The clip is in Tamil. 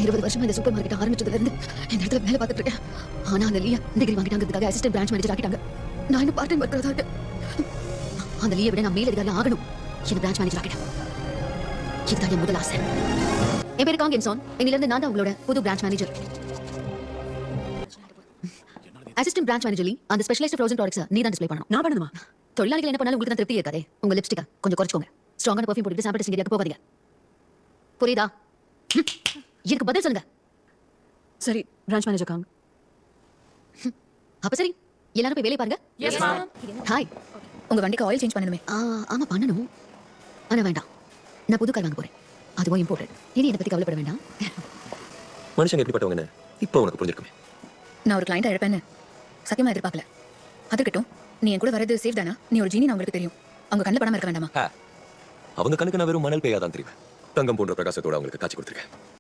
20 வருஷமா இந்த சூப்பர் மார்க்கெட் ஆரம்பிச்சதுல இருந்து இந்த இடத்துல வேலை பார்த்துட்டு இருக்கேன். ஆனா அந்த லியா டிகிரி வாங்கிட்டாங்கிறதுக்காக அசிஸ்டன்ட் பிரான்ச் மேனேஜர் ஆக்கிட்டாங்க. நான் இன்னும் பார்ட் டைம் ஒர்க்கரா தான் இருக்கேன். அந்த லியா விட நான் மேல் அதிகாரி ஆகணும். என்ன பிரான்ச் மேனேஜர் ஆக்கிட்டேன். இதுதான் என் முதல் ஆசை. என் பேரு காங் எம்சான். இன்னிலிருந்து நான் தான் உங்களோட புது பிரான்ச் மேனேஜர். அசிஸ்டன்ட் பிரான்ச் மேனேஜர்லி அந்த ஸ்பெஷலைஸ்ட் ஃப்ரோசன் ப்ராடக்ட்ஸ் நீ தான் டிஸ்ப்ளே பண்ணணும். நான் பண்ணணுமா? தொழிலாளிகள் என்ன பண்ணாலும் உங்களுக்கு தான் திருப்தி இருக்காதே. உங்க லிப்ஸ்டிக்கை கொஞ்சம் குறைச்சுக்கோங்க. ஸ்ட்ராங்கான பர்ஃபியூம் போட்டுட்டு சாம்பிள் டெஸ்டிங் ஏரியாக்கு போகாதீங்க. புரியுதா? இதுக்கு பதில் சொல்லுங்க. சரி பிரான்ச் மேனேஜர் காங். அப்ப சரி எல்லாரும் போய் வேலைய பாருங்க. Yes ma'am. ஹாய். உங்க வண்டிக்கு ஆயில் சேஞ்ச் பண்ணணுமே. ஆமா பண்ணணும். ஆனா வேண்டாம். நான் புது கார் வாங்க போறேன். அதுவும் இம்போர்ட்டட். இனி இதை பத்தி கவலைப்பட வேண்டாம். மனுஷங்க எப்படிப்பட்டவங்கன்னு இப்போ உனக்கு புரிஞ்சிருக்குமே. நான் ஒரு கிளையண்ட் இழப்பேன்னு சத்தியமா எதிர்பார்க்கல. அது இருக்கட்டும், நீ என் கூட வரது சேஃப் தானா? நீ ஒரு ஜீனி உங்களுக்கு தெரியும். அவங்க கண்ணில் படாம இருக்க வேண்டாமா? அவங்க கண்ணுக்கு நான் வெறும் மணல் பெய்யாதான் தெரியும். தங்கம் போன்ற பிரகாசத்தோட அவங்களுக்கு காட்சி கொடுத்துருக்கேன்.